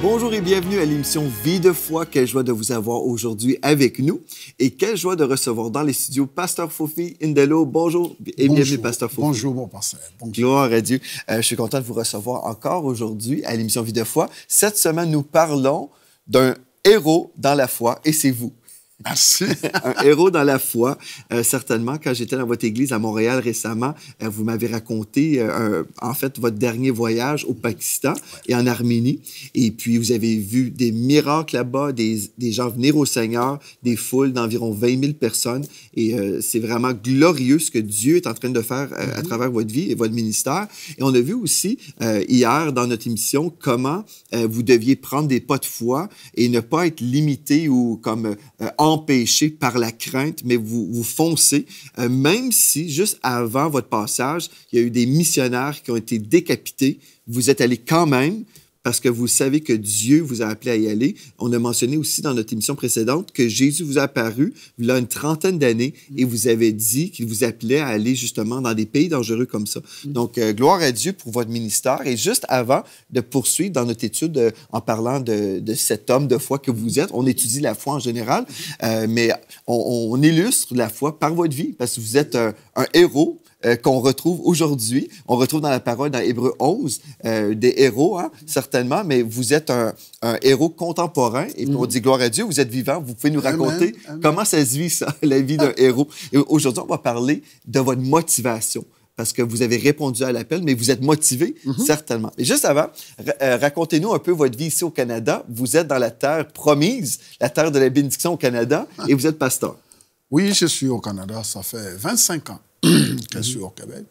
Bonjour et bienvenue à l'émission Vie de foi. Quelle joie de vous avoir aujourd'hui avec nous et quelle joie de recevoir dans les studios Pasteur Fofi Indelo. Bonjour et bienvenue, Pasteur Fofi. Bonjour, mon pasteur. Bonjour. Gloire à Dieu. Je suis content de vous recevoir encore aujourd'hui à l'émission Vie de foi. Cette semaine, nous parlons d'un héros dans la foi et c'est vous. Merci. Un héros dans la foi, certainement. Quand j'étais dans votre église à Montréal récemment, vous m'avez raconté, en fait, votre dernier voyage au Pakistan et en Arménie. Et puis, vous avez vu des miracles là-bas, des gens venir au Seigneur, des foules d'environ 20 000 personnes. Et c'est vraiment glorieux ce que Dieu est en train de faire à travers votre vie et votre ministère. Et on a vu aussi, hier, dans notre émission, comment vous deviez prendre des pas de foi et ne pas être limité ou comme empêché par la crainte, mais vous foncez, même si, juste avant votre passage, il y a eu des missionnaires qui ont été décapités. Vous êtes allé quand même parce que vous savez que Dieu vous a appelé à y aller. On a mentionné aussi dans notre émission précédente que Jésus vous a apparu il y a une trentaine d'années et vous avez dit qu'il vous appelait à aller justement dans des pays dangereux comme ça. Donc, gloire à Dieu pour votre ministère. Et juste avant de poursuivre dans notre étude en parlant de cet homme de foi que vous êtes, on étudie la foi en général, mais on illustre la foi par votre vie parce que vous êtes un héros qu'on retrouve aujourd'hui. On retrouve dans la parole, dans Hébreux 11, des héros, hein, certainement, mais vous êtes un héros contemporain. Et puis on dit gloire à Dieu, vous êtes vivant. Vous pouvez nous raconter comment ça se vit, ça, la vie d'un héros. Et aujourd'hui, on va parler de votre motivation. Parce que vous avez répondu à l'appel, mais vous êtes motivé, certainement. Et juste avant, racontez-nous un peu votre vie ici au Canada. Vous êtes dans la terre promise, la terre de la bénédiction au Canada, et vous êtes pasteur. Oui, je suis au Canada. Ça fait 25 ans que je suis au Québec.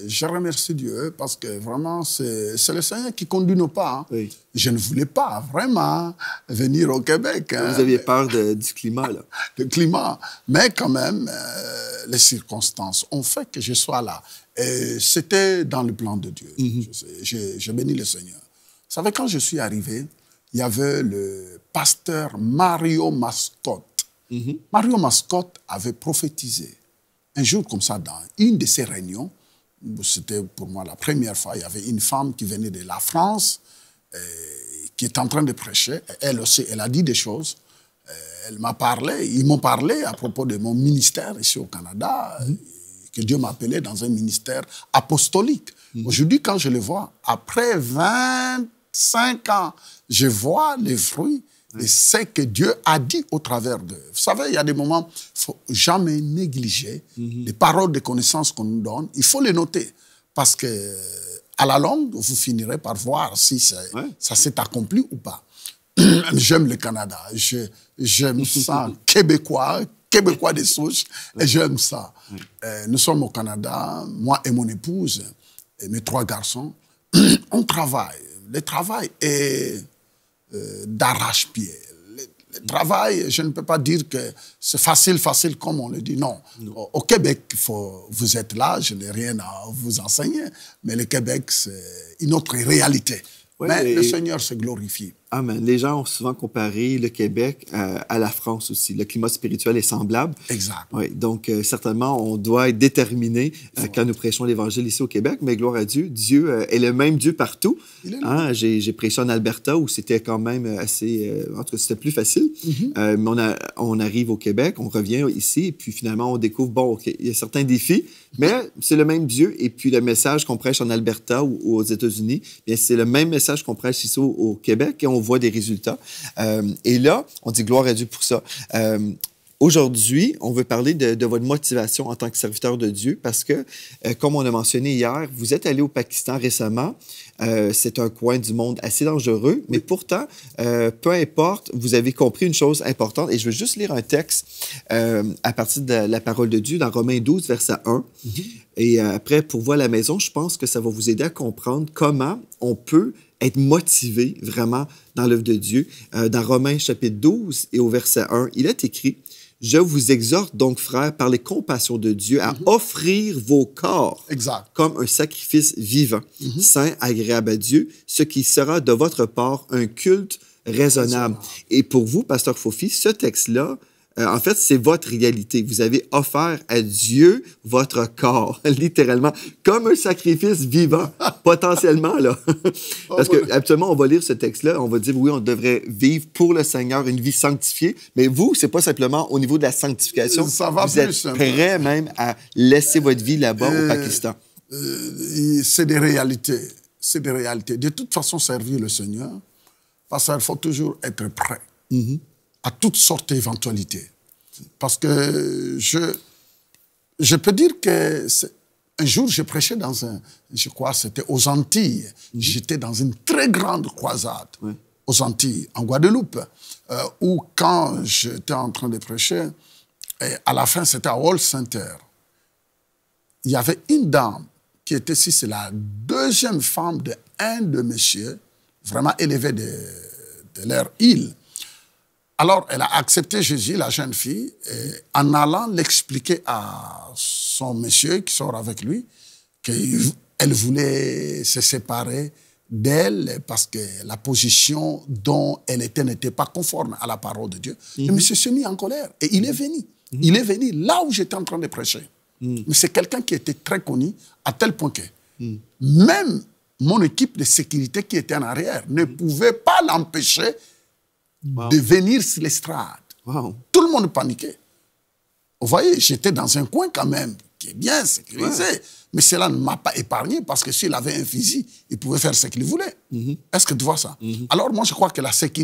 Je remercie Dieu parce que vraiment, c'est le Seigneur qui conduit nos pas. Hein. Oui. Je ne voulais pas vraiment venir au Québec. Hein. Vous aviez peur du climat, là. Le climat. Mais quand même, les circonstances ont fait que je sois là. Et c'était dans le plan de Dieu. Je bénis le Seigneur. Vous savez, quand je suis arrivé, il y avait le pasteur Mario Mascotte. Mario Mascotte avait prophétisé. Un jour comme ça, dans une de ces réunions, c'était pour moi la première fois, il y avait une femme qui venait de la France, qui était en train de prêcher. Elle aussi, elle a dit des choses. Elle m'a parlé, ils m'ont parlé à propos de mon ministère ici au Canada, que Dieu m'appelait dans un ministère apostolique. Aujourd'hui, quand je le vois, après 25 ans, je vois les fruits. Et c'est que Dieu a dit au travers d'eux. Vous savez, il y a des moments, il ne faut jamais négliger les paroles de connaissance qu'on nous donne. Il faut les noter. Parce que à la longue, vous finirez par voir si ça s'est accompli ou pas. J'aime le Canada. J'aime ça. Québécois de souche. Et j'aime ça. Nous sommes au Canada, moi et mon épouse, et mes 3 garçons. On travaille. Le travail est d'arrache-pied. Le travail, je ne peux pas dire que c'est facile comme on le dit. Non. Au Québec, vous êtes là, je n'ai rien à vous enseigner, mais le Québec, c'est une autre réalité. Oui, mais le Seigneur se glorifie. Amen. Les gens ont souvent comparé le Québec à la France aussi. Le climat spirituel est semblable. Exact. Oui, donc, certainement, on doit être déterminé quand nous prêchons l'Évangile ici au Québec, mais gloire à Dieu, Dieu est le même Dieu partout. Hein? J'ai prêché en Alberta où c'était quand même assez... en tout cas, c'était plus facile. Mais on arrive au Québec, on revient ici, et puis finalement, on découvre, bon, OK, il y a certains défis, mais c'est le même Dieu. Et puis le message qu'on prêche en Alberta ou aux États-Unis, bien, c'est le même message qu'on prêche ici au Québec et on voit des résultats. Et là, on dit gloire à Dieu pour ça. Aujourd'hui, on veut parler de votre motivation en tant que serviteur de Dieu parce que, comme on a mentionné hier, vous êtes allé au Pakistan récemment. C'est un coin du monde assez dangereux, mais pourtant, peu importe, vous avez compris une chose importante. Et je veux juste lire un texte à partir de la parole de Dieu dans Romains 12, verset 1. Et après, pour vous à la maison, je pense que ça va vous aider à comprendre comment on peut être motivé vraiment dans l'œuvre de Dieu. Dans Romains chapitre 12 et au verset 1, il est écrit « Je vous exhorte donc, frères, par les compassions de Dieu, à offrir vos corps comme un sacrifice vivant, saint, agréable à Dieu, ce qui sera de votre part un culte raisonnable. » Et pour vous, Pasteur Fofi, ce texte-là En fait, c'est votre réalité. Vous avez offert à Dieu votre corps, littéralement, comme un sacrifice vivant, potentiellement, là. Parce que, habituellement, on va lire ce texte-là, on va dire, oui, on devrait vivre pour le Seigneur une vie sanctifiée, mais vous, c'est pas simplement au niveau de la sanctification. Ça va vous plus, êtes prêt même à laisser votre vie là-bas au Pakistan. C'est des réalités. C'est des réalités. De toute façon, servir le Seigneur, parce qu'il faut toujours être prêt à toutes sortes d'éventualités. Parce que je peux dire que un jour, je prêchais dans je crois, c'était aux Antilles. J'étais dans une très grande croisade aux Antilles, en Guadeloupe, où quand j'étais en train de prêcher, et à la fin, c'était à All Center. Il y avait une dame qui était ici, c'est la deuxième femme d'un de messieurs, vraiment élevée de leur île. Alors, elle a accepté Jésus, la jeune fille, en allant l'expliquer à son monsieur qui sort avec lui, qu'elle voulait se séparer d'elle parce que la position dont elle était n'était pas conforme à la parole de Dieu. Le monsieur s'est mis en colère et il est venu. Il est venu là où j'étais en train de prêcher. Mais c'est quelqu'un qui était très connu à tel point que même mon équipe de sécurité qui était en arrière ne pouvait pas l'empêcher de venir sur l'estrade. Tout le monde paniquait. Vous voyez, j'étais dans un coin quand même qui est bien sécurisé. Mais cela ne m'a pas épargné parce que s'il avait un fusil, il pouvait faire ce qu'il voulait. Est-ce que tu vois ça? Alors moi, je crois que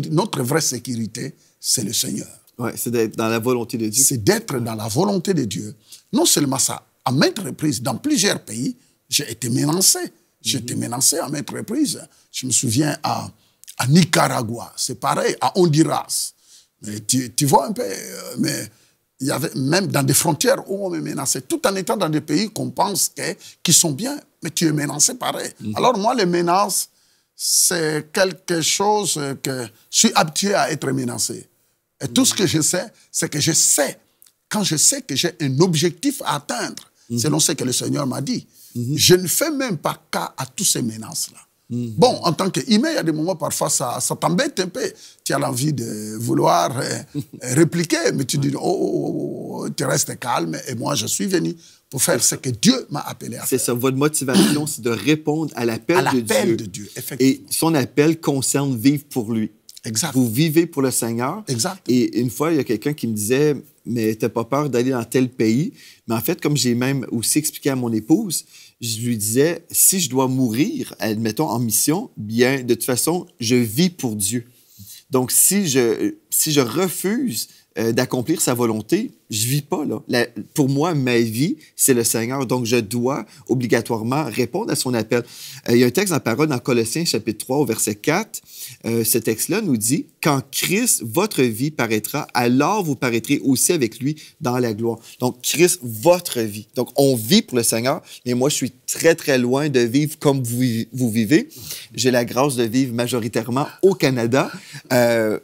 notre vraie sécurité, c'est le Seigneur. Ouais, c'est d'être dans la volonté de Dieu. C'est d'être dans la volonté de Dieu. Non seulement ça, à maintes reprises, dans plusieurs pays, j'ai été menacé. J'ai été menacé à maintes reprises. Je me souviens à Nicaragua, c'est pareil, à Honduras. Mais tu vois un peu, mais il y avait même dans des frontières où on me menaçait, tout en étant dans des pays qu'on pense qui sont bien, mais tu es menacé pareil. Alors moi, les menaces, c'est quelque chose que je suis habitué à être menacé. Et tout ce que je sais, c'est que je sais, quand je sais que j'ai un objectif à atteindre, selon ce que le Seigneur m'a dit, je ne fais même pas cas à toutes ces menaces-là. Bon, en tant qu'humain, il y a des moments, parfois, ça t'embête un peu. Tu as l'envie de vouloir répliquer, mais tu dis, tu restes calme, et moi, je suis venu pour faire ce que Dieu m'a appelé à faire. C'est ça, votre motivation, c'est de répondre à l'appel de Dieu. Effectivement. Et son appel concerne vivre pour lui. Exact. Vous vivez pour le Seigneur. Exact. Et une fois, il y a quelqu'un qui me disait, mais t'as pas peur d'aller dans tel pays? Mais en fait, comme j'ai même aussi expliqué à mon épouse, je lui disais, si je dois mourir, admettons, en mission, bien, de toute façon, je vis pour Dieu. Donc, si je refuse d'accomplir sa volonté, je vis pas, là. Pour moi, ma vie, c'est le Seigneur. Donc, je dois obligatoirement répondre à son appel. Il y a un texte dans la parole dans Colossiens, chapitre 3, au verset 4. Ce texte-là nous dit, « Quand Christ, votre vie, paraîtra, alors vous paraîtrez aussi avec lui dans la gloire. » Donc, Christ, votre vie. Donc, on vit pour le Seigneur, mais moi, je suis très, très loin de vivre comme vous vivez. J'ai la grâce de vivre majoritairement au Canada,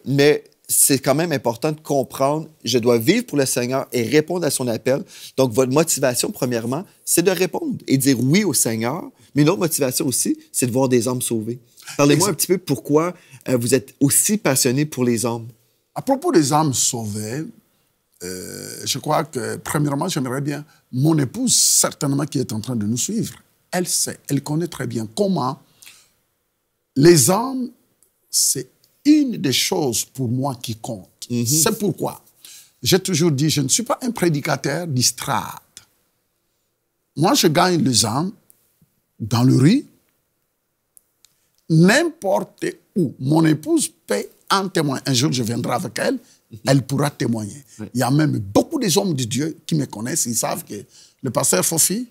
mais c'est quand même important de comprendre, je dois vivre pour le Seigneur et répondre à son appel. Donc, votre motivation, premièrement, c'est de répondre et dire oui au Seigneur. Mais une autre motivation aussi, c'est de voir des âmes sauvées. Parlez-moi un petit peu pourquoi vous êtes aussi passionné pour les âmes. À propos des âmes sauvées, je crois que, premièrement, j'aimerais bien, mon épouse, certainement, qui est en train de nous suivre, elle sait, elle connaît très bien comment les âmes, c'est une des choses pour moi qui compte. C'est pourquoi j'ai toujours dit, je ne suis pas un prédicateur d'estrade. Moi, je gagne les âmes dans le riz, n'importe où. Mon épouse peut en témoigner. Un jour, je viendrai avec elle, elle pourra témoigner. Il y a même beaucoup des hommes de Dieu qui me connaissent, ils savent que le pasteur Fofi,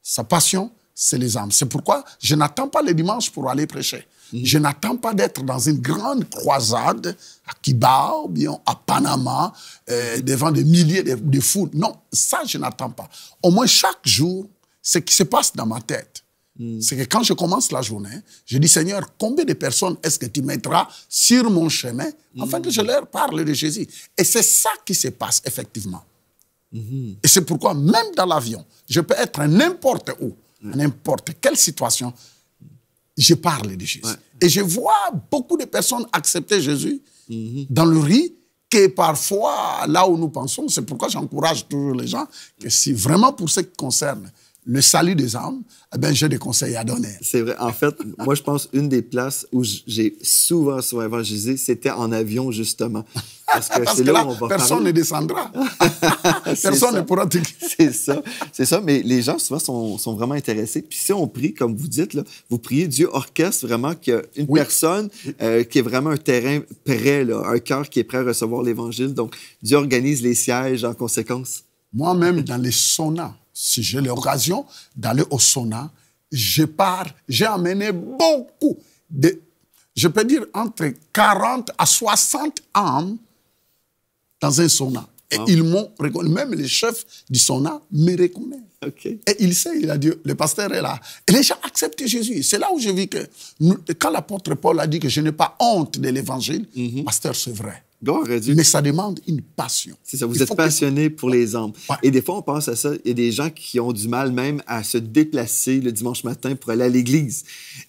sa passion, c'est les âmes. C'est pourquoi je n'attends pas les dimanches pour aller prêcher. Je n'attends pas d'être dans une grande croisade à Cuba ou bien à Panama, devant des milliers de foules. Non, ça, je n'attends pas. Au moins, chaque jour, ce qui se passe dans ma tête, c'est que quand je commence la journée, je dis, Seigneur, combien de personnes est-ce que tu mettras sur mon chemin afin que je leur parle de Jésus? Et c'est ça qui se passe, effectivement. Et c'est pourquoi, même dans l'avion, je peux être n'importe où, n'importe quelle situation, je parle de Jésus. Et je vois beaucoup de personnes accepter Jésus dans le riz que parfois, là où nous pensons, c'est pourquoi j'encourage toujours les gens, que si vraiment pour ce qui concerne le salut des âmes, eh bien, j'ai des conseils à donner. C'est vrai. En fait, moi, je pense une des places où j'ai souvent évangélisé, c'était en avion, justement. Parce que c'est là où on va personne ne descendra. Personne ne pourra te... C'est ça. Mais les gens, souvent, sont vraiment intéressés. Puis si on prie, comme vous dites, là, vous priez, Dieu orchestre vraiment qu'il y a une personne qui est vraiment un terrain prêt, là, un cœur qui est prêt à recevoir l'Évangile. Donc, Dieu organise les sièges en conséquence. Moi-même, dans les saunas, si j'ai l'occasion d'aller au sauna, j'ai amené beaucoup je peux dire entre 40 à 60 âmes dans un sauna. Et ils m'ont reconnu. Même le chef du sauna me reconnaît. Okay. Et il sait, il a dit, le pasteur est là. Et les gens acceptent Jésus. C'est là où j'ai vu que, quand l'apôtre Paul a dit que je n'ai pas honte de l'évangile, pasteur, c'est vrai. Gloire à Dieu. Mais ça demande une passion. C'est ça, vous êtes passionné pour les âmes. Ouais. Et des fois, on pense à ça, il y a des gens qui ont du mal même à se déplacer le dimanche matin pour aller à l'église.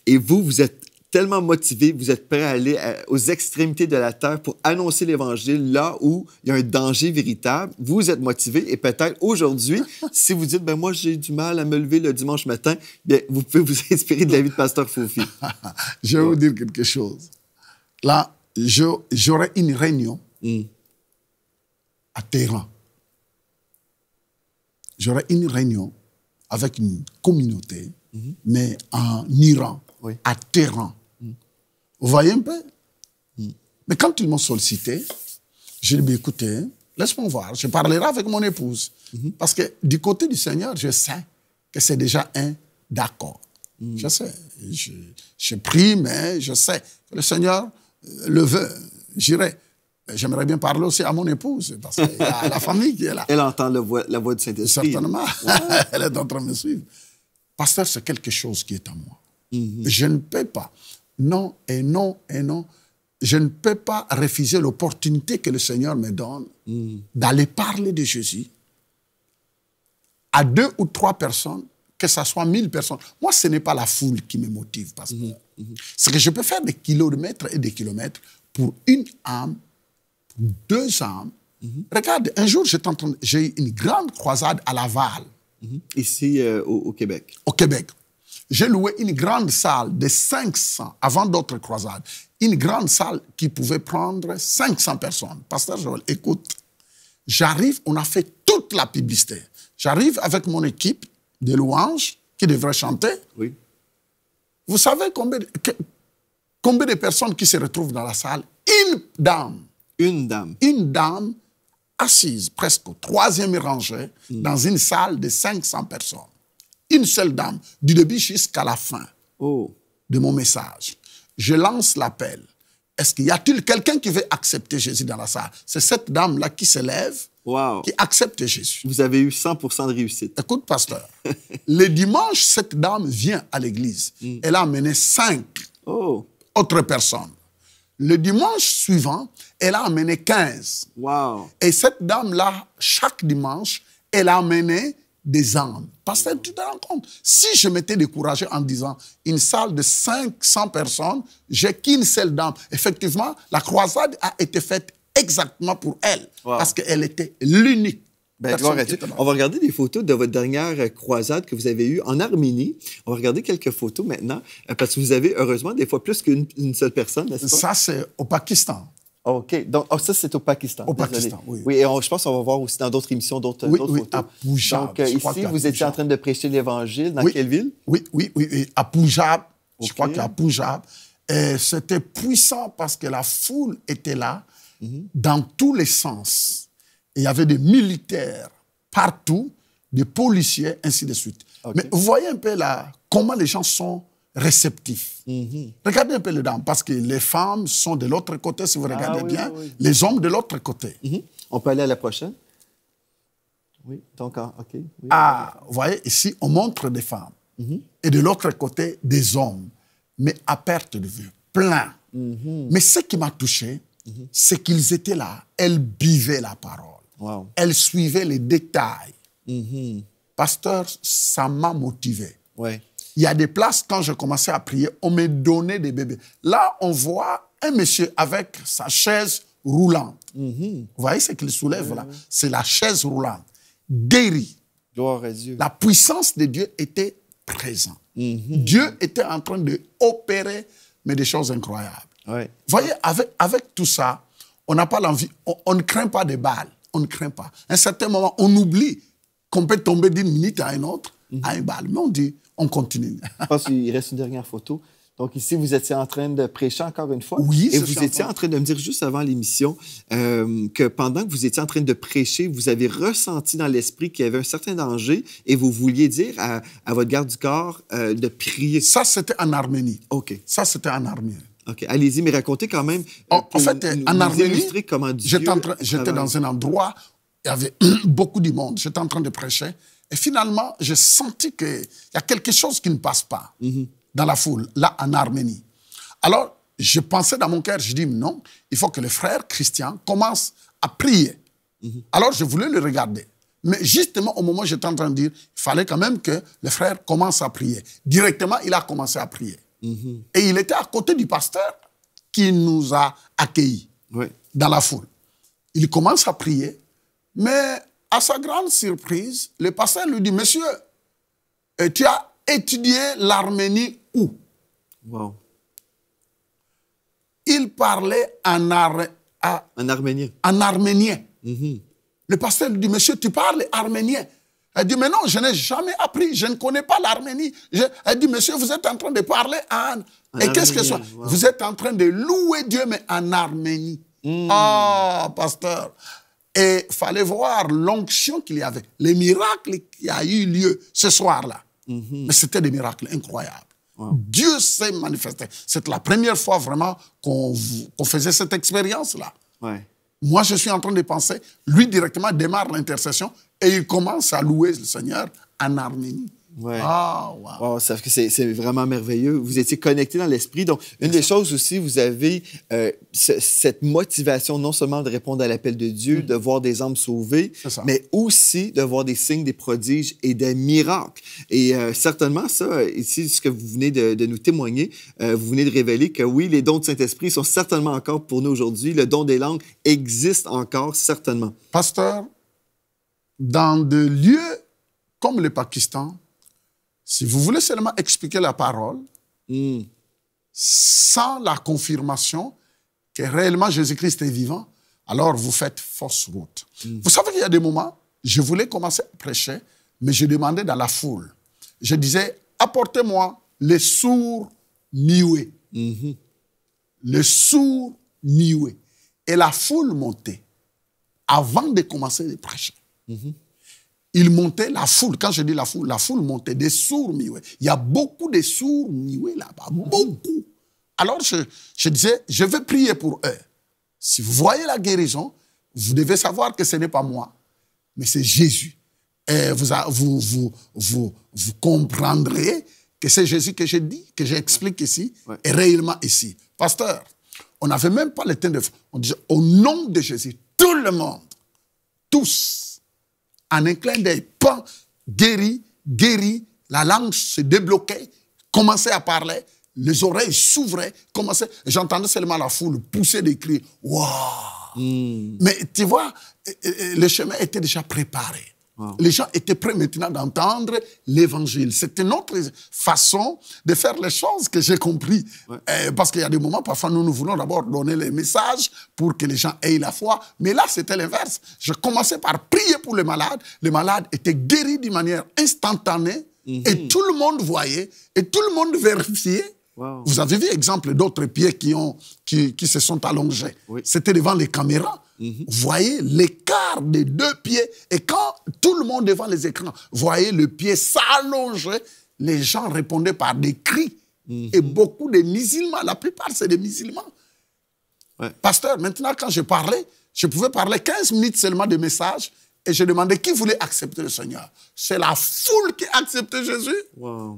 Et vous êtes tellement motivé, vous êtes prêt à aller aux extrémités de la terre pour annoncer l'Évangile là où il y a un danger véritable. Vous êtes motivé et peut-être aujourd'hui, si vous dites, ben moi j'ai du mal à me lever le dimanche matin, bien, vous pouvez vous inspirer de la vie de Pasteur Fofi. Je vais vous dire quelque chose. Là, j'aurai une réunion à Téhéran. J'aurai une réunion avec une communauté, mais en Iran, à Téhéran. Vous voyez un peu? Mais quand ils m'ont sollicité, j'ai dit, écoutez, laisse-moi voir, je parlerai avec mon épouse. Parce que du côté du Seigneur, je sais que c'est déjà un d'accord. Je sais. Je prie, mais je sais que le Seigneur le veut. J'irai. J'aimerais bien parler aussi à mon épouse, parce qu'il y a la famille qui est là. Elle entend la voix du Saint-Esprit. Certainement. Elle est en train de me suivre. Pasteur, c'est quelque chose qui est en moi. Je ne peux pas. Non et non et non. Je ne peux pas refuser l'opportunité que le Seigneur me donne d'aller parler de Jésus à 2 ou 3 personnes, que ce soit 1000 personnes. Moi, ce n'est pas la foule qui me motive, parce que c'est que je peux faire des kilomètres et des kilomètres pour une âme, pour 2 âmes. Regarde, un jour, j'ai eu une grande croisade à Laval. Ici, au Québec. Au Québec. J'ai loué une grande salle de 500, avant d'autres croisades, une grande salle qui pouvait prendre 500 personnes. Pasteur Joël, écoute, j'arrive, on a fait toute la publicité. J'arrive avec mon équipe de louanges qui devrait chanter. Oui. Vous savez combien de personnes qui se retrouvent dans la salle? Une dame. Une dame. Une dame assise presque au 3e rangée dans une salle de 500 personnes. Une seule dame, du début jusqu'à la fin de mon message. Je lance l'appel. Est-ce qu'il y a-t-il quelqu'un qui veut accepter Jésus dans la salle? C'est cette dame-là qui se lève, qui accepte Jésus. Vous avez eu 100% de réussite. Écoute, pasteur, le dimanche, cette dame vient à l'église. Elle a amené 5 autres personnes. Le dimanche suivant, elle a amené 15. Wow. Et cette dame-là, chaque dimanche, elle a amené des âmes. Parce que tu te rends compte, si je m'étais découragé en disant une salle de 500 personnes, j'ai qu'une seule dame. Effectivement, la croisade a été faite exactement pour elle. Parce qu'elle était l'unique. Ben, on va regarder des photos de votre dernière croisade que vous avez eue en Arménie. On va regarder quelques photos maintenant, parce que vous avez heureusement des fois plus qu'une seule personne, n'est-ce pas? Ça, c'est au Pakistan. OK. Donc, ça, c'est au Pakistan. Au Pakistan, oui. Oui, et je pense qu'on va voir aussi dans d'autres émissions d'autres photos. À Punjab. Donc, ici, vous étiez en train de prêcher l'Évangile. Dans quelle ville? Oui. À Punjab. Je crois qu'à Punjab. C'était puissant parce que la foule était là, dans tous les sens. Et il y avait des militaires partout, des policiers, ainsi de suite. Mais vous voyez un peu là, comment les gens sont réceptifs. Regardez un peu les dames, parce que les femmes sont de l'autre côté, si vous regardez bien, les hommes de l'autre côté. On peut aller à la prochaine? Oui, donc, OK. Oui, vous voyez, ici, on montre des femmes. Et de l'autre côté, des hommes. Mais à perte de vue, plein. Mais ce qui m'a touché, c'est qu'ils étaient là. Elles buvaient la parole. Wow. Elles suivaient les détails. Pasteur, ça m'a motivé. Ouais. Il y a des places, quand je commençais à prier, on me donnait des bébés. Là, on voit un monsieur avec sa chaise roulante. Vous voyez ce qu'il soulève là? C'est la chaise roulante. Guéri. Gloire à Dieu. La puissance de Dieu était présente. Dieu était en train d'opérer, mais des choses incroyables. Ouais. Vous voyez, avec tout ça, on n'a pas l'envie, on ne craint pas des balles. On ne craint pas. À un certain moment, on oublie qu'on peut tomber d'une minute à une autre à une balle. Mais on dit, on continue. Je pense qu'il reste une dernière photo. Donc ici, vous étiez en train de prêcher encore une fois. Oui, et vous étiez en train de me dire juste avant l'émission que pendant que vous étiez en train de prêcher, vous avez ressenti dans l'esprit qu'il y avait un certain danger et vous vouliez dire à votre garde du corps de prier. Ça, c'était en Arménie. OK. Ça, c'était en Arménie. OK. Allez-y, mais racontez quand même. En fait, en Arménie, comment Dieu j'étais dans un endroit, il y avait beaucoup de monde. J'étais en train de prêcher. Et finalement, j'ai senti qu'il y a quelque chose qui ne passe pas dans la foule, là, en Arménie. Alors, je pensais dans mon cœur, je dis non, il faut que le frère Christian commence à prier. Alors, je voulais le regarder. Mais justement, au moment où j'étais en train de dire, il fallait quand même que le frère commence à prier. Directement, il a commencé à prier. Et il était à côté du pasteur qui nous a accueillis dans la foule. Il commence à prier, mais à sa grande surprise, le pasteur lui dit, « Monsieur, tu as étudié l'Arménie où ?» Wow. Il parlait en arménien. En arménien. Le pasteur lui dit, « Monsieur, tu parles arménien ?» Elle dit, « Mais non, je n'ai jamais appris, je ne connais pas l'Arménie. » Elle dit, « Monsieur, vous êtes en train de parler en... » Et qu'est-ce que c'est? Vous êtes en train de louer Dieu, mais en Arménie. Ah, pasteur. Et il fallait voir l'onction qu'il y avait, les miracles qui a eu lieu ce soir-là. Mais c'était des miracles incroyables. Dieu s'est manifesté. C'est la première fois vraiment qu'on faisait cette expérience-là. Moi, je suis en train de penser, lui directement démarre l'intercession et il commence à louer le Seigneur en Arménie. Ah, wow. Wow, c'est vraiment merveilleux. Vous étiez connecté dans l'esprit. Donc, une des choses aussi, vous avez cette motivation non seulement de répondre à l'appel de Dieu, de voir des âmes sauvées, mais aussi de voir des signes, des prodiges et des miracles. Et certainement, ça, ici, ce que vous venez de nous témoigner, vous venez de révéler que oui, les dons du Saint-Esprit sont certainement encore pour nous aujourd'hui. Le don des langues existe encore, certainement. Pasteur, dans des lieux comme le Pakistan, si vous voulez seulement expliquer la parole, sans la confirmation que réellement Jésus-Christ est vivant, alors vous faites fausse route. Vous savez qu'il y a des moments, je voulais commencer à prêcher, mais je demandais dans la foule. Je disais, apportez-moi les sourds muets. Les sourds muets. Et la foule montait avant de commencer à prêcher. Il montait la foule. Quand je dis la foule montait des sourds muets. Il y a beaucoup de sourds muets là-bas. Beaucoup. Alors, je disais, je vais prier pour eux. Si vous voyez la guérison, vous devez savoir que ce n'est pas moi, mais c'est Jésus. Et vous comprendrez que c'est Jésus que j'ai dit, que j'explique ici, est réellement ici. Pasteur, on n'avait même pas le temps de... On disait, au nom de Jésus, tout le monde, tous, en un clin d'œil, pan, guéri, la langue se débloquait, commençait à parler, les oreilles s'ouvraient, j'entendais seulement la foule pousser des cris. Waouh! Mais tu vois, le chemin était déjà préparé. Les gens étaient prêts maintenant d'entendre l'évangile. C'est une autre façon de faire les choses que j'ai compris. Parce qu'il y a des moments, parfois, nous voulons d'abord donner les messages pour que les gens aient la foi. Mais là, c'était l'inverse. Je commençais par prier pour les malades. Les malades étaient guéris d'une manière instantanée. Et tout le monde voyait. Et tout le monde vérifiait. Vous avez vu exemple d'autres pieds qui se sont allongés. C'était devant les caméras. Vous voyez l'écart des deux pieds. Et quand tout le monde devant les écrans voyait le pied s'allonger, les gens répondaient par des cris. Et beaucoup de musulmans, la plupart c'est des musulmans. Pasteur, maintenant quand je parlais, je pouvais parler 15 minutes seulement de messages et je demandais qui voulait accepter le Seigneur. C'est la foule qui acceptait Jésus.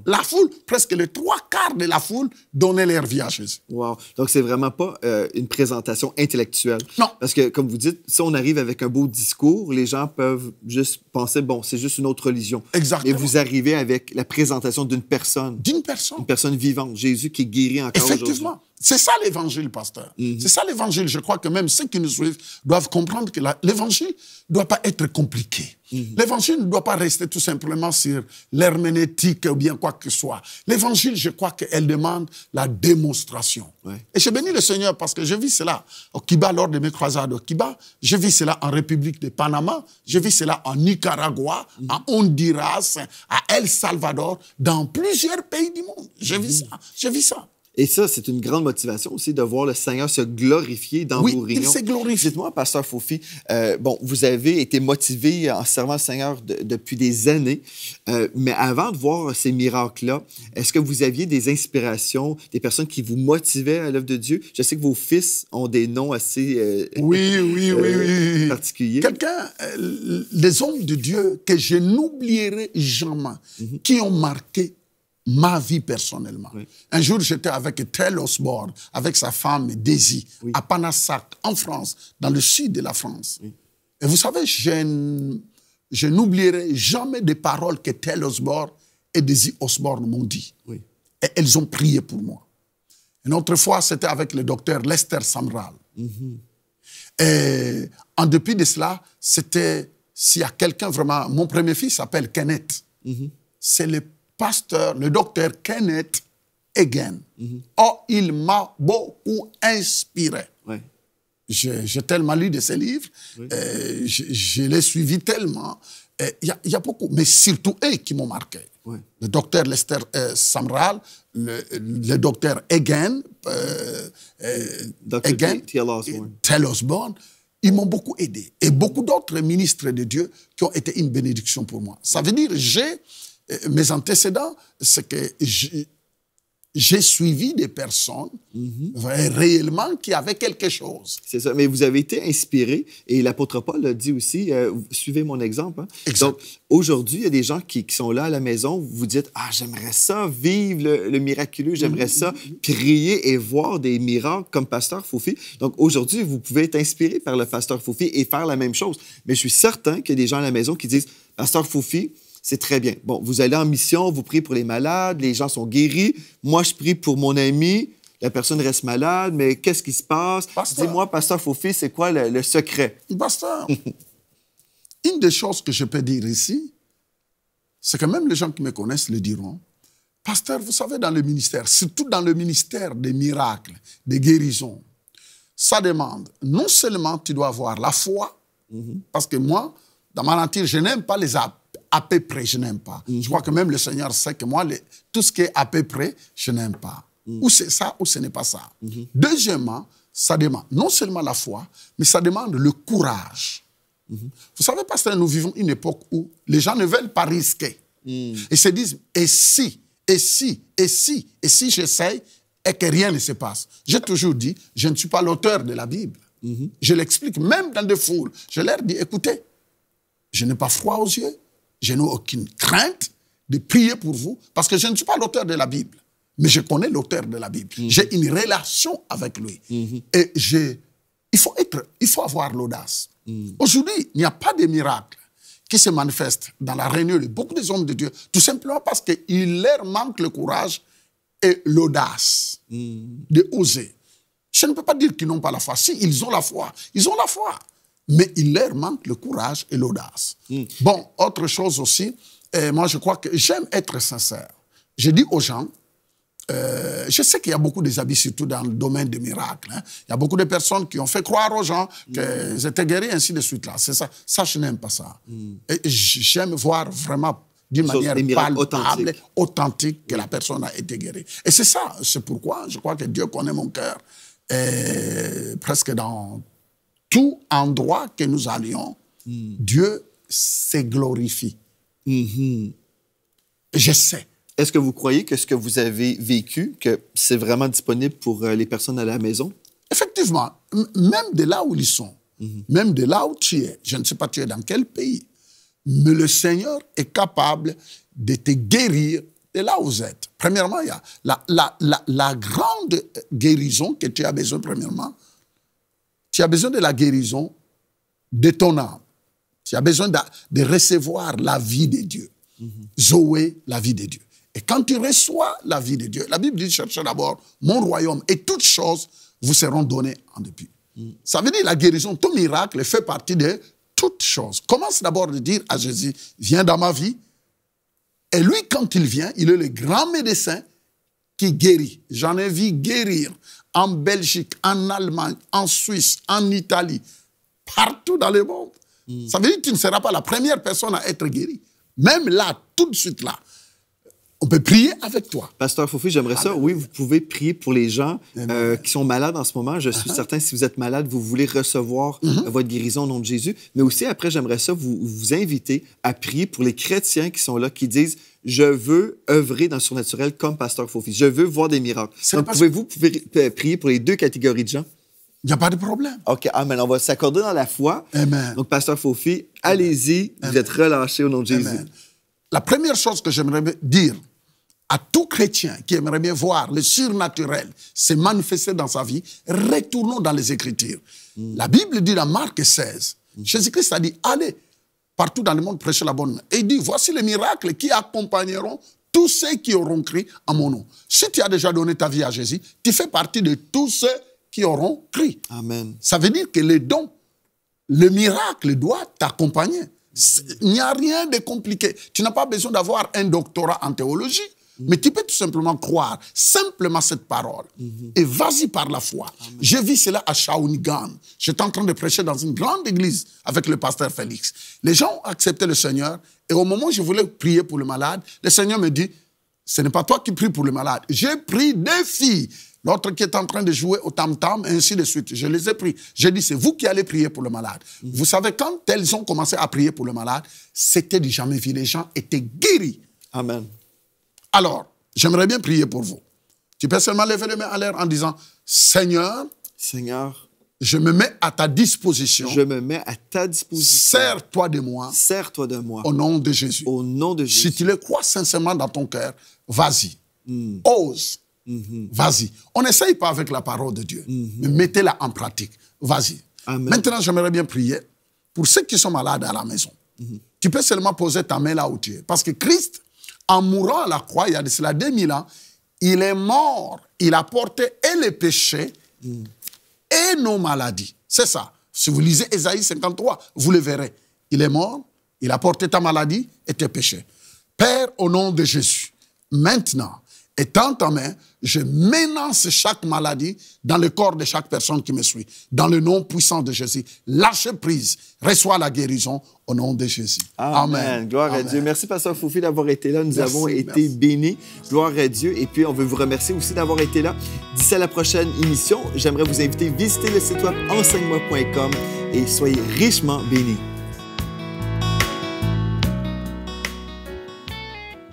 La foule, presque les 3/4 de la foule donnaient leur vie à Jésus. Donc, c'est vraiment pas une présentation intellectuelle. Non. Parce que, comme vous dites, si on arrive avec un beau discours, les gens peuvent juste penser, bon, c'est juste une autre religion. Exactement. Et vous arrivez avec la présentation d'une personne. D'une personne. Une personne vivante. Jésus qui est guéri encore aujourd'hui. Effectivement. C'est ça l'évangile, pasteur. C'est ça l'évangile. Je crois que même ceux qui nous suivent doivent comprendre que l'évangile ne doit pas être compliqué. L'évangile ne doit pas rester tout simplement sur l'herméneutique ou bien quoi que ce soit. L'évangile, je crois qu'elle demande la démonstration. Ouais. Et je bénis le Seigneur parce que je vis cela au Cuba lors de mes croisades au Cuba. Je vis cela en République de Panama. Je vis cela en Nicaragua, en Honduras, à El Salvador, dans plusieurs pays du monde. Je vis ça. Je vis ça. Et ça, c'est une grande motivation aussi de voir le Seigneur se glorifier dans vos réunions. Oui, il s'est glorifié. Dites-moi, pasteur Fofi, bon, vous avez été motivé en servant le Seigneur depuis des années, mais avant de voir ces miracles-là, est-ce que vous aviez des inspirations, des personnes qui vous motivaient à l'œuvre de Dieu? Je sais que vos fils ont des noms assez oui. particuliers. Quelqu'un, les hommes de Dieu que je n'oublierai jamais, qui ont marqué ma vie personnellement. Oui. Un jour, j'étais avec Tel Osborne, avec sa femme Daisy, à Panassac, en France, dans le sud de la France. Oui. Et vous savez, je n'oublierai jamais des paroles que Tel Osborne et Daisy Osborne m'ont dit. Oui. Et elles ont prié pour moi. Une autre fois, c'était avec le docteur Lester Samral. Et en dépit de cela, c'était, s'il y a quelqu'un vraiment, mon premier fils s'appelle Kenneth. C'est le pasteur, le docteur Kenneth Hagin. Oh, il m'a beaucoup inspiré. Ouais. J'ai tellement lu de ses livres, je l'ai suivi tellement. Il y a beaucoup, mais surtout eux qui m'ont marqué. Ouais. Le docteur Lester Samral, le docteur Hagin, Tel Osborne, ils m'ont beaucoup aidé. Et beaucoup d'autres ministres de Dieu qui ont été une bénédiction pour moi. Ça veut dire mes antécédents, c'est que j'ai suivi des personnes réellement qui avaient quelque chose. C'est ça, mais vous avez été inspiré, et l'apôtre Paul l'a dit aussi, suivez mon exemple. Hein? Donc, aujourd'hui, il y a des gens qui sont là à la maison, vous dites, « Ah, j'aimerais ça, vivre le miraculeux, j'aimerais ça, prier et voir des miracles comme pasteur Fofi. » Donc, aujourd'hui, vous pouvez être inspiré par le pasteur Fofi et faire la même chose. Mais je suis certain qu'il y a des gens à la maison qui disent, « Pasteur Fofi, c'est très bien. Bon, vous allez en mission, vous priez pour les malades, les gens sont guéris. Moi, je prie pour mon ami, la personne reste malade, mais qu'est-ce qui se passe? Dis-moi, pasteur Fofi, c'est quoi le secret? Pasteur, une des choses que je peux dire ici, c'est que même les gens qui me connaissent le diront. Pasteur, vous savez, dans le ministère, surtout dans le ministère des miracles, des guérisons, ça demande, non seulement tu dois avoir la foi, parce que moi, dans ma nature, je n'aime pas les à peu près, je n'aime pas. Je crois que même le Seigneur sait que moi, tout ce qui est à peu près, je n'aime pas. Ou c'est ça, ou ce n'est pas ça. Deuxièmement, ça demande non seulement la foi, mais ça demande le courage. Vous savez, pasteur, nous vivons une époque où les gens ne veulent pas risquer. Ils se disent, et si j'essaye et que rien ne se passe. J'ai toujours dit, je ne suis pas l'auteur de la Bible. Je l'explique, même dans des foules. Je leur dis, écoutez, je n'ai pas froid aux yeux, je n'ai aucune crainte de prier pour vous, parce que je ne suis pas l'auteur de la Bible, mais je connais l'auteur de la Bible. J'ai une relation avec lui. Et il faut avoir l'audace. Aujourd'hui, il n'y a pas de miracle qui se manifeste dans la réunion de beaucoup des hommes de Dieu, tout simplement parce qu'il leur manque le courage et l'audace de oser. Je ne peux pas dire qu'ils n'ont pas la foi. Si, ils ont la foi. Ils ont la foi. Mais il leur manque le courage et l'audace. Bon, autre chose aussi, moi je crois que j'aime être sincère. Je dis aux gens, je sais qu'il y a beaucoup des abus, surtout dans le domaine des miracles. Hein. Il y a beaucoup de personnes qui ont fait croire aux gens qu'ils étaient guéris, ainsi de suite. C'est ça. Ça, je n'aime pas ça. Et j'aime voir vraiment d'une manière palpable, authentique, que la personne a été guérie. Et c'est ça, c'est pourquoi je crois que Dieu connaît mon cœur. Et presque dans tout endroit que nous allions, Dieu se glorifie. Je sais. Est-ce que vous croyez que ce que vous avez vécu, que c'est vraiment disponible pour les personnes à la maison? Effectivement. Même de là où ils sont, même de là où tu es, je ne sais pas tu es dans quel pays, mais le Seigneur est capable de te guérir de là où vous êtes. Premièrement, il y a la grande guérison que tu as besoin, premièrement. Tu as besoin de la guérison de ton âme. Tu as besoin de recevoir la vie de Dieu. Zoé, la vie de Dieu. Et quand tu reçois la vie de Dieu, la Bible dit, cherchez d'abord mon royaume et toutes choses vous seront données en dépit. Ça veut dire la guérison, tout miracle fait partie de toutes choses. Commence d'abord de dire à Jésus, viens dans ma vie. Et lui, quand il vient, il est le grand médecin qui guérit. J'en ai vu guérir en Belgique, en Allemagne, en Suisse, en Italie, partout dans le monde. Ça veut dire que tu ne seras pas la première personne à être guérie. Même là, tout de suite là, on peut prier avec toi. Pasteur Fofi, j'aimerais ça. Oui, vous pouvez prier pour les gens qui sont malades en ce moment. Je suis certain, si vous êtes malade, vous voulez recevoir votre guérison au nom de Jésus. Mais aussi, après, j'aimerais ça vous inviter à prier pour les chrétiens qui sont là, qui disent « Je veux œuvrer dans le surnaturel comme Pasteur Fofi. Je veux voir des miracles. » Donc, pouvez-vous prier pour les deux catégories de gens? Il n'y a pas de problème. OK. Amen. On va s'accorder dans la foi. Amen. Donc, Pasteur Fofi, allez-y. Vous êtes relâché au nom de Jésus. Amen. La première chose que j'aimerais dire à tout chrétien qui aimerait bien voir le surnaturel se manifester dans sa vie, retournons dans les Écritures. La Bible dit dans Marc 16, Jésus-Christ a dit, allez partout dans le monde prêcher la bonne nouvelle. Et il dit, voici les miracles qui accompagneront tous ceux qui auront cru en mon nom. Si tu as déjà donné ta vie à Jésus, tu fais partie de tous ceux qui auront cru. Amen. Ça veut dire que le don, le miracle doit t'accompagner. Il n'y a rien de compliqué. Tu n'as pas besoin d'avoir un doctorat en théologie. Mais tu peux tout simplement croire simplement cette parole. Et vas-y par la foi. J'ai vu cela à Shawinigan. J'étais en train de prêcher dans une grande église avec le pasteur Félix. Les gens ont accepté le Seigneur. Et au moment où je voulais prier pour le malade, le Seigneur me dit, ce n'est pas toi qui pries pour le malade. J'ai pris 2 filles. L'autre qui est en train de jouer au tam-tam, et ainsi de suite. Je les ai pris. J'ai dit, c'est vous qui allez prier pour le malade. Vous savez, quand elles ont commencé à prier pour le malade, c'était du jamais vu. Les gens étaient guéris. Amen. Alors, j'aimerais bien prier pour vous. Tu peux seulement lever les mains en l'air en disant, Seigneur, je me mets à ta disposition. Je me mets à ta disposition. Sers-toi de moi. Sers-toi de moi. Au nom de Jésus. Au nom de Jésus. Si tu le crois sincèrement dans ton cœur, vas-y. Ose. Vas-y. On n'essaye pas avec la parole de Dieu, mais mettez-la en pratique. Vas-y. Maintenant, j'aimerais bien prier pour ceux qui sont malades à la maison. Tu peux seulement poser ta main là où tu es. Parce que Christ, en mourant à la croix, il y a de cela 2000 ans, il est mort. Il a porté et les péchés et nos maladies. C'est ça. Si vous lisez Ésaïe 53, vous le verrez. Il est mort, il a porté ta maladie et tes péchés. Père, au nom de Jésus, maintenant, étends ta main, je menace chaque maladie dans le corps de chaque personne qui me suit. Dans le nom puissant de Jésus, lâche prise, reçois la guérison au nom de Jésus. Amen. Gloire à Dieu. Merci, Pasteur Fofi, d'avoir été là. Nous avons été bénis. Gloire à Dieu. Et puis, on veut vous remercier aussi d'avoir été là. D'ici à la prochaine émission, j'aimerais vous inviter à visiter le site web enseigne-moi.com et soyez richement bénis.